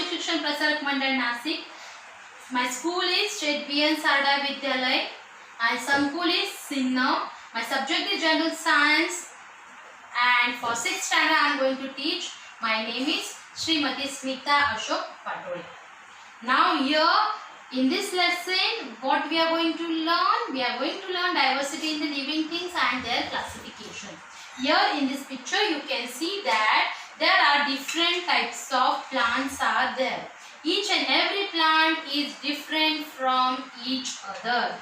नाशिक शिक्षण Prasarak Mandal Nashik. My school is State B.N. Sarda Vidyalay. My school is Sinna. My subject is General Science. And for 6th standard I am going to teach. My name is Srimati Smita Ashok Patole. Now here in this lesson what we are going to learn? We are going to learn diversity in the living things and their classification. Here in this picture you can see that there are different types of plants are there. Each and every plant is different from each other.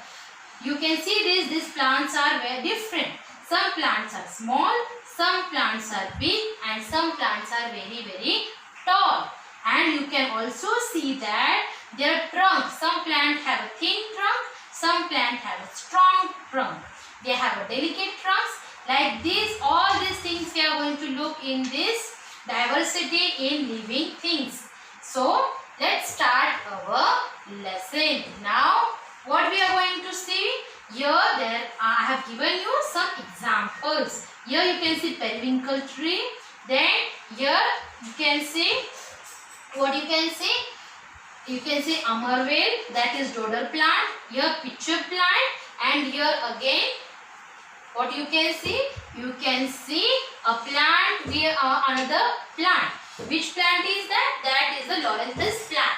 You can see these plants are very different. Some plants are small, some plants are big, and some plants are very tall. And you can also see that their trunk, some plants have a thin trunk, some plants have a strong trunk. They have a delicate trunks. Like this, all these things we are going to look in this diversity in living things. So let's start our lesson. Now what we are going to see here, there I have given you some examples. Here you can see periwinkle tree. Then here you can see what you can see. You can see amarvel, that is dodder plant. Here pitcher plant, and here again what you can see? You can see a plant, another plant. Which plant is that? That is the Loranthus plant.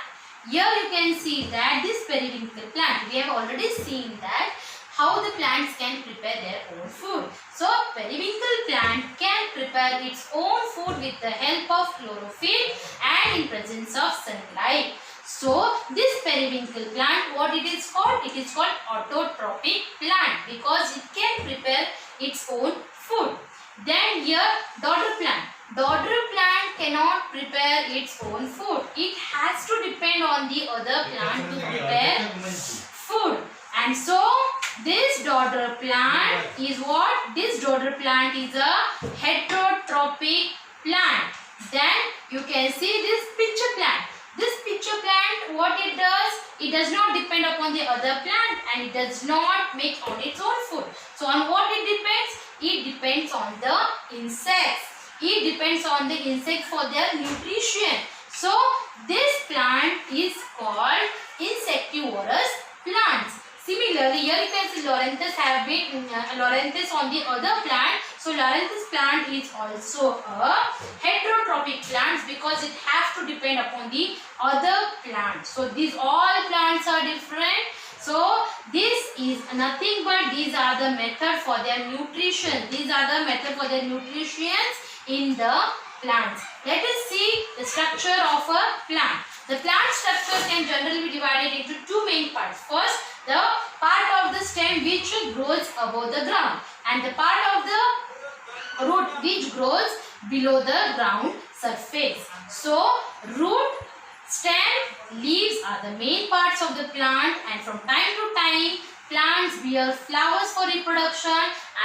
Here you can see that this periwinkle plant, we have already seen that how the plants can prepare their own food. So periwinkle plant can prepare its own food with the help of chlorophyll and in presence of sunlight. So this periwinkle plant, what it is called? It is called autotrophic plant because it can prepare its own food. Then here dodder plant. Dodder plant cannot prepare its own food. It has to depend on the other plant to prepare food. And so this dodder plant is what? This dodder plant is a heterotrophic plant. Then you can see this pitcher plant. This pitcher plant, what it does? It does not depend upon the other plant and it does not make on its own food. So on what it depends? It depends on the insects. It depends on the insects for their nutrition. So this plant is called insectivorous plants. Similarly, here you can see Loranthus have been Loranthus on the other plant. So Loranthus plant is also a heterotrophic plant because it has to depend upon the other plant. So these all plants are different. So this is nothing but these are the method for their nutrition. These are the method for their nutrition in the plants. Let us see the structure of a plant. The plant structure can generally be divided into two main parts. First, the part of the stem which grows above the ground and the part of the root which grows below the ground surface. So root, stem, leaves are the main parts of the plant, and from time to time plants bear flowers for reproduction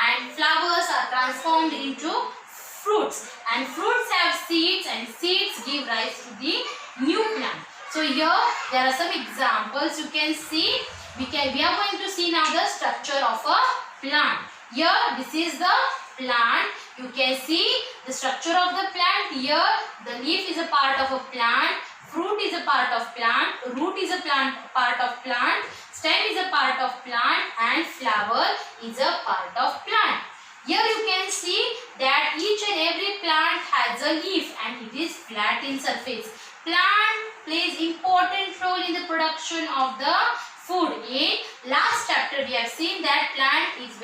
and flowers are transformed into fruits, and fruits have seeds and seeds give rise to the new plant. So here there are some examples you can see. We are going to see now the structure of a plant. Here this is the plant. You can see the structure of the plant. Here the leaf is a part of a plant, fruit is a part of plant, root is a part of plant, stem is a part of plant, and flower is a part of plant. Here you can see that each and every plant has a leaf and it is flat in surface. Plant plays important role in the production of the food. In last chapter we have seen that plant is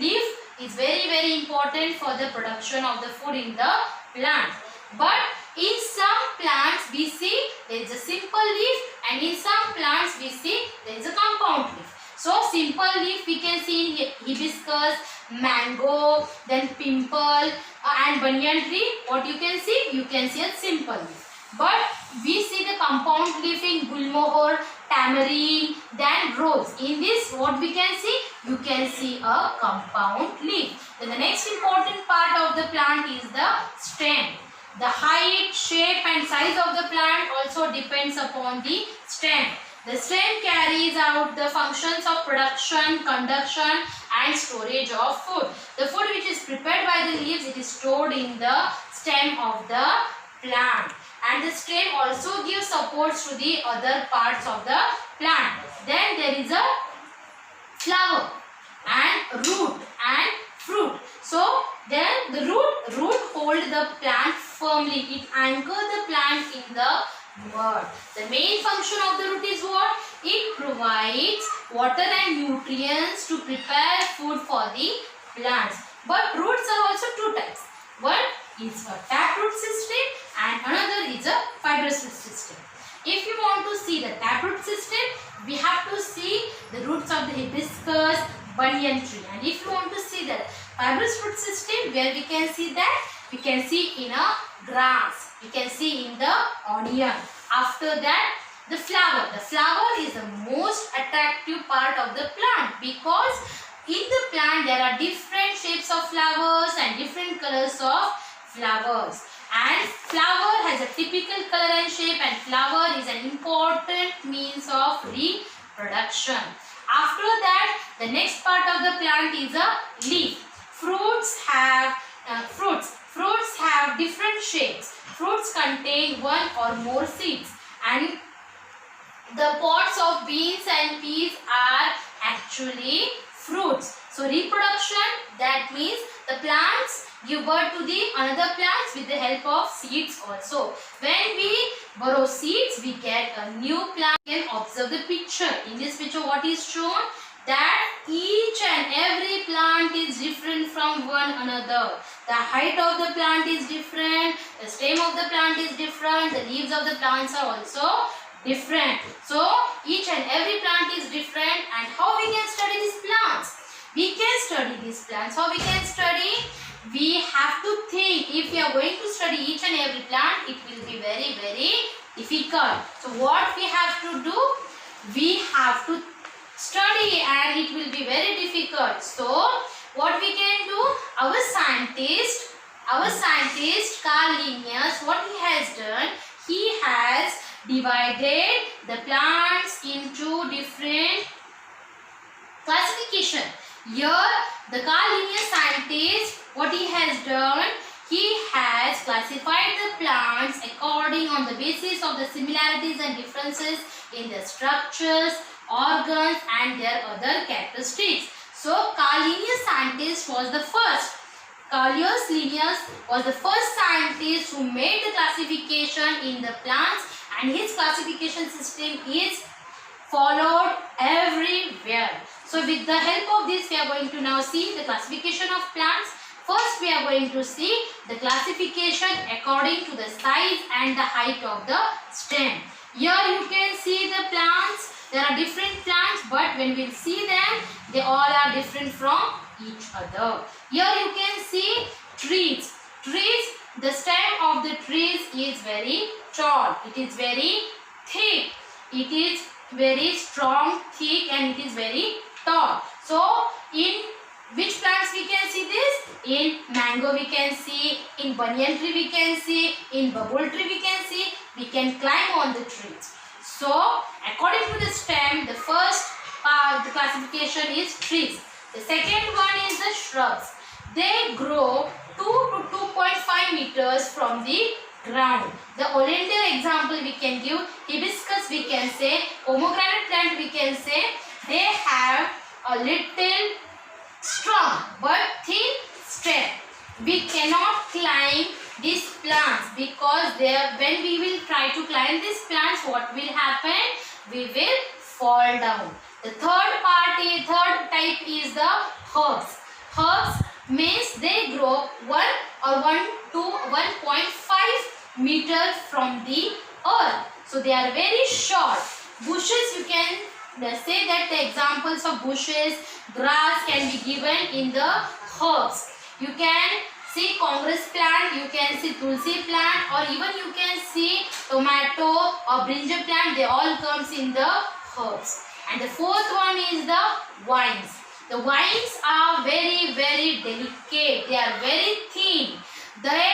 leaf is very important for the production of the food in the plant. But in some plants we see there is a simple leaf and in some plants we see there is a compound leaf. So simple leaf we can see in hibiscus, mango, then pimple and banyan tree. What you can see? You can see a simple leaf. But we see the compound leaf in gulmohar, tamarind, then rose. In this what we can see? You can see a compound leaf. Then the next important part of the plant is the stem. The height, shape and size of the plant also depends upon the stem. The stem carries out the functions of production, conduction and storage of food. The food which is prepared by the leaves, it is stored in the stem of the plant. and the stem also gives supports to the other parts of the plant. Then there is a flower and root and fruit. So then the root hold the plant firmly. It anchors the plant in the mud. The main function of the root is what? It provides water and nutrients to prepare food for the plants. But roots are also two types. One is a taproot system and another is a fibrous root system. If you want to see the taproot system, we have to see the roots of the hibiscus, banyan tree. And if you want to see the fibrous root system, where we can see that? We can see in a grass. We can see in the onion. After that, the flower. The flower is the most attractive part of the plant because in the plant there are different shapes of flowers and different colors of flowers. And flower has a typical color and shape, and flower is an important means of reproduction. After that, the next part of the plant is a leaf. Fruits have different shapes. Fruits contain one or more seeds, and the pods of beans and peas are actually fruits. So reproduction, that means the plants give birth to the another plants with the help of seeds also. When we borrow seeds, we get a new plant. You can observe the picture. In this picture, what is shown? That each and every plant is different from one another. The height of the plant is different. The stem of the plant is different. The leaves of the plants are also different. So each and every plant is different. And how we can study these plants? We can study these plants. How we can study? We have to think. If we are going to study each and every plant, it will be very, very difficult. So what we have to do? We have to study and it will be very difficult. So what we can do? Our scientist Carl Linnaeus, what he has done? He has divided the plants into different classification. Here the Carl Linnaeus scientist, what he has done? He has classified the plants according on the basis of the similarities and differences in their structures, organs and their other characteristics. So Carl Linnaeus scientist was the first. Carl Linnaeus was the first scientist who made the classification in the plants, and his classification system is followed everywhere. So with the help of this, we are going to now see the classification of plants. First, we are going to see the classification according to the size and the height of the stem. Here you can see the plants. There are different plants, but when we see them, they all are different from each other. Here you can see trees. The stem of the trees is very tall. It is very thick. It is very strong, thick, and it is very tall. So in which plants we can see this? In mango we can see, in banyan tree we can see, in bubble tree we can see. We can climb on the trees. So according to the stem, the first part, the classification is trees. The second one is the shrubs. They grow 2 to 2.5 meters from the ground. The oleander example we can give, hibiscus we can say, pomegranate plant we can say. They have a little strong but thin stem. We cannot climb these plants because when we will try to climb these plants, what will happen? We will fall down. The third type is the herbs. Herbs means they grow 1 to 1.5 meters from the earth. So they are very short. Bushes, you can say that the examples of bushes, grass can be given in the herbs. You can see congress plant, you can see tulsi plant, or even you can see tomato or brinjal plant. They all comes in the herbs. And the fourth one is the vines. The vines are very, very delicate. They are very thin. They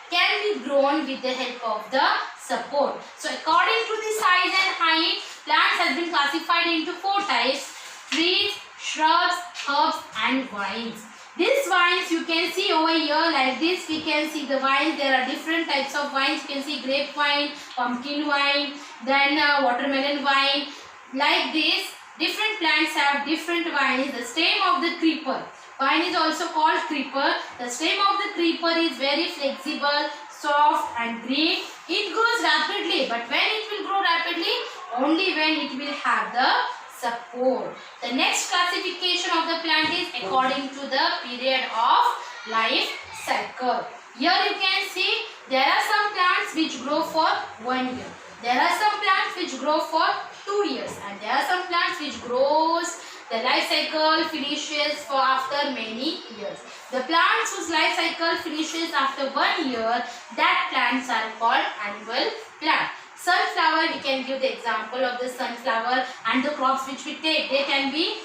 can be grown with the help of the support. So according to the size and height, plants has been classified into 4 types: trees, shrubs, herbs and vines. These vines you can see over here like this. We can see the vines. There are different types of vines. You can see grapevine, pumpkin vine, then watermelon vine. Like this, different plants have different vines. The stem of the creeper. Vine is also called creeper. The stem of the creeper is very flexible, soft and green. It grows rapidly, but when it will grow rapidly? Only when it will have the support. The next classification of the plant is according to the period of life cycle. Here you can see there are some plants which grow for 1 year. There are some plants which grow for 2 years, and there are some plants which grows the life cycle finishes for after many years. The plants whose life cycle finishes after 1 year, that plants are called annual plant. Sunflower, we can give the example of the sunflower, and the crops which we take, they can be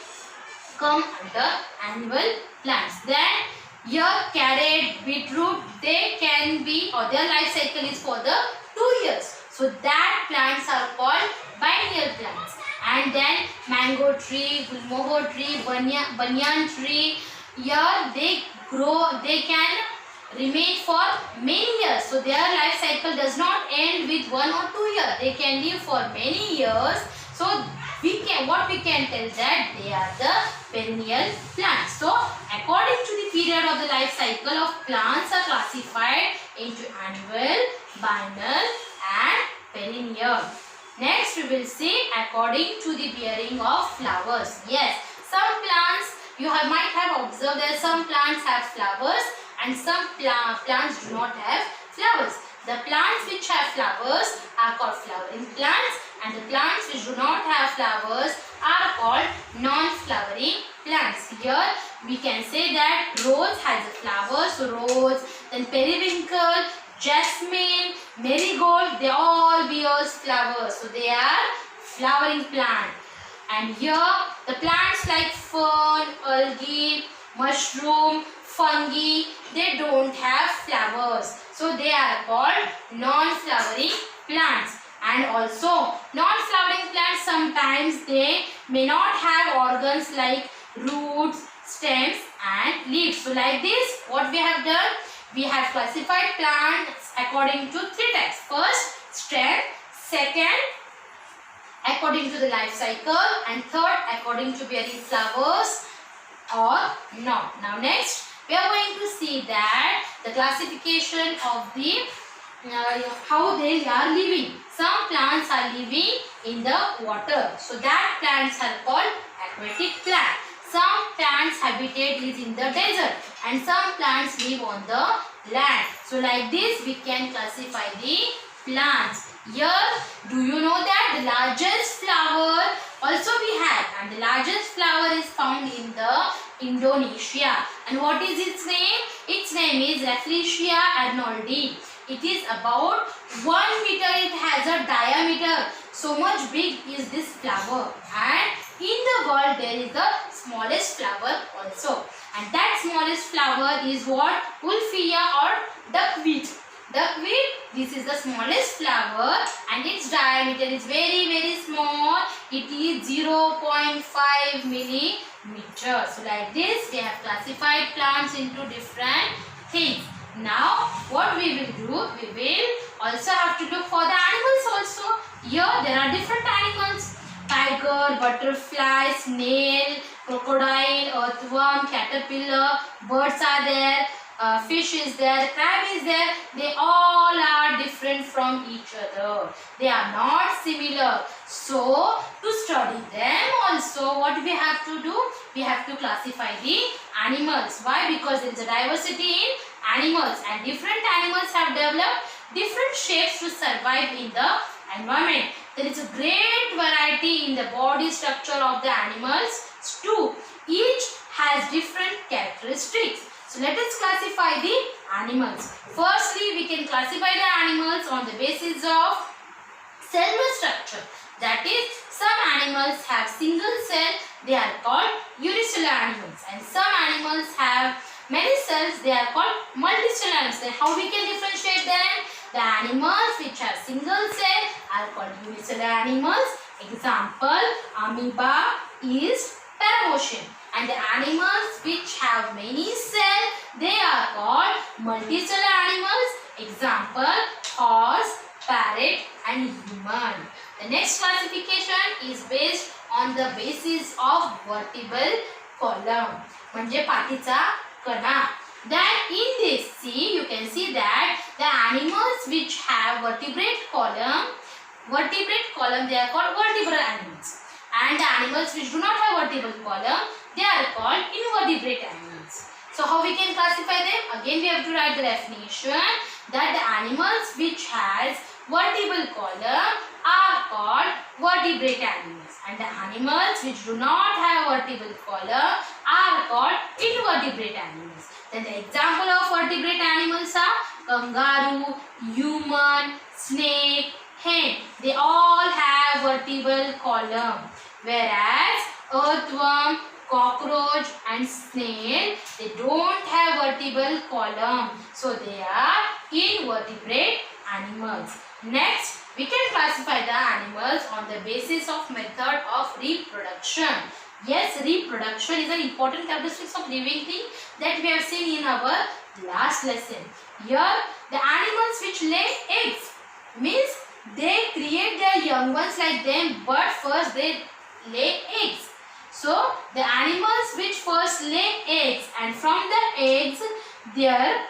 come under annual plants. Then here carrot, beetroot, they can be, or their life cycle is for the 2 years. So that plants are called biennial plants. And then mango tree, gulmohar tree, banyan tree, here they grow, they can remain for many years. So their life cycle does not end with 1 or 2 years. They can live for many years. So what we can tell that they are the perennial plants. So according to the period of the life cycle of plants are classified into annual, biennial and perennial. Next we will see according to the bearing of flowers. Yes, some plants you might have observed that some plants have flowers and some plants do not have flowers. The plants which have flowers are called flowering plants, and the plants which do not have flowers are called non-flowering plants. Here we can say that rose has a flower, so rose, then periwinkle, jasmine, marigold, they all bear flowers, so they are flowering plant. And here the plants like fern, algae, mushroom, fungi, they don't have flowers, so they are called non-flowering plants. And also non-flowering plants, sometimes they may not have organs like roots, stems and leaves. So like this, what we have done, we have classified plants according to 3 types. First, stem. Second, according to the life cycle. And third, according to bearing flowers or not. Now next, we are going to see that the classification of the how they are living. Some plants are living in the water, so that plants are called aquatic plants. Some plants habitat is in the desert and some plants live on the land. So like this we can classify the plants. Here, do you know that the largest flower also we have, and the largest flower is found in the Indonesia. And what is its name? Its name is Rafflesia arnoldi. It is about 1 meter, it has a diameter. So much big is this flower. And in the world there is the smallest flower also. And that smallest flower is what? Wolffia or duckweed. Duckweed, this is the smallest flower and its diameter is very small. It is 0.5 millimeter. So like this we have classified plants into different things. Now what we will do, we will also have to look for the animals also. Here there are different animals. Tiger, butterfly, snail, crocodile, earthworm, caterpillar, birds are there, fish is there, crab is there. They all are different from each other. They are not similar. So to study them also, what we have to do? We have to classify the animals. Why? Because there is a diversity in animals and different animals have developed different shapes to survive in the environment. There is a great variety in the body structure of the animals too. Each has different characteristics. So let us classify the animals. Firstly, we can classify the animals on the basis of cellular structure. That is, some animals have single cell, they are called unicellular animals, and some animals have many cells, they are called multicellular animals. Then how we can differentiate them? The animals which have single cell are called unicellular animals. Example, amoeba is paramecium. And the animals which have many cells, they are called multicellular animals. Example, horse, parrot and human. The next classification is based on the basis of vertebral column. म्हणजे पाठीचा कणा. That in this, see, you can see that the animals which have vertebrate column, they are called vertebral animals. And the animals which do not have vertebral column, they are called invertebrate animals. So how we can classify them? Again we have to write the definition that the animals which has vertebral column are called vertebrate animals, and the animals which do not have vertebral column are called invertebrate animals. Then the example of vertebrate animals are kangaroo, human, snake, hen. They all have vertebral column, whereas earthworm, cockroach and snail, they don't have vertebral column, so they are invertebrate animals. Next, we can classify the animals on the basis of method of reproduction. Yes, reproduction is an important characteristic of living thing that we have seen in our last lesson. Here, the animals which lay eggs means they create their young ones like them, but first they lay eggs. So, the animals which first lay eggs and from the eggs their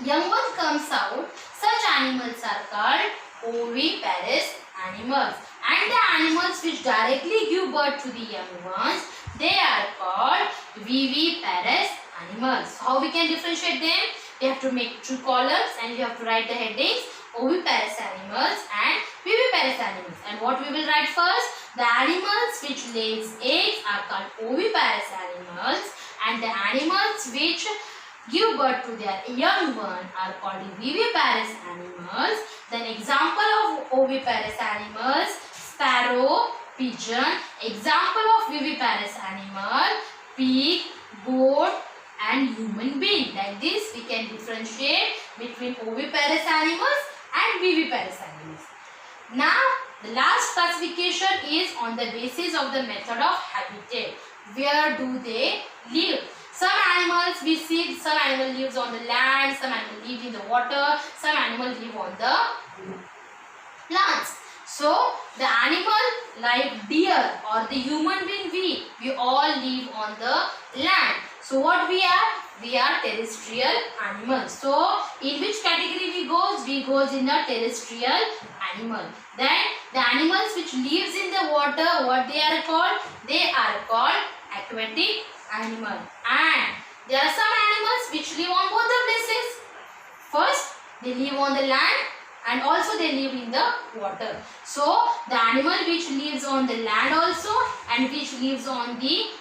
young one comes out, such animals are called oviparous animals. And the animals which directly give birth to the young ones, they are called viviparous animals. How we can differentiate them? We have to make two columns and we have to write the headings: oviparous animals and viviparous animals. And what we will write first? The animals which lays eggs are called oviparous animals, and the animals which give birth to their young one are called viviparous animals. Then example of oviparous animals: sparrow, pigeon. Example of viviparous animal: pig, goat and human being. Like this we can differentiate between oviparous animals and viviparous animals. Now the last classification is on the basis of the method of habitat. Where do they live? Some animals we see, some animal lives on the land, some animal live in the water, some animal live on the plants. So the animal like deer or the human being, we all live on the land. So what we are? We are terrestrial animals. So in which category we goes? We goes in a terrestrial animal. Then the animals which lives in the water, what they are called? They are called aquatic animal. And there are some animals which live on both the places. First they live on the land and also they live in the water. So the animal which lives on the land also and which lives on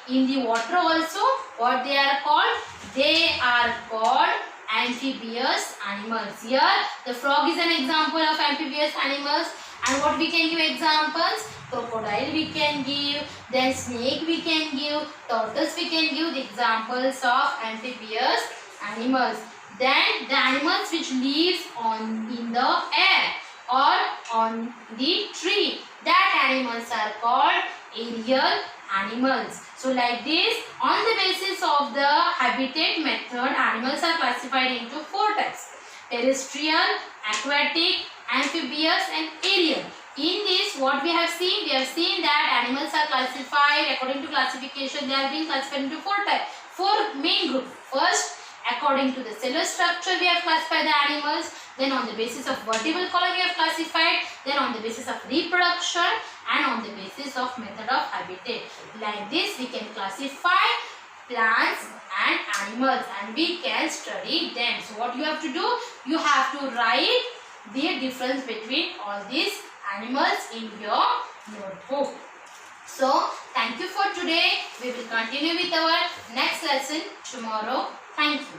in the water also, what they are called? They are called amphibious animals. Here the frog is an example of amphibious animals. And what we can give examples? Crocodile we can give, then snake we can give, tortoise we can give the examples of amphibious animals. Then the animals which lives in the air or on the tree, that animals are called aerial animals. So like this, on the basis of the habitat method, animals are classified into four types: terrestrial, aquatic, amphibious and aerial. In this, what we have seen? We have seen that animals are classified according to classification. They are being classified into four types, four main groups. First, according to the cellular structure, we have classified the animals. Then on the basis of vertebral column, we have classified. Then on the basis of reproduction and on the basis of method of habitat. Like this, we can classify plants and animals and we can study them. So what you have to do? You have to write the difference between all these animals in your notebook. So thank you for today. We will continue with our next lesson tomorrow. Thank you.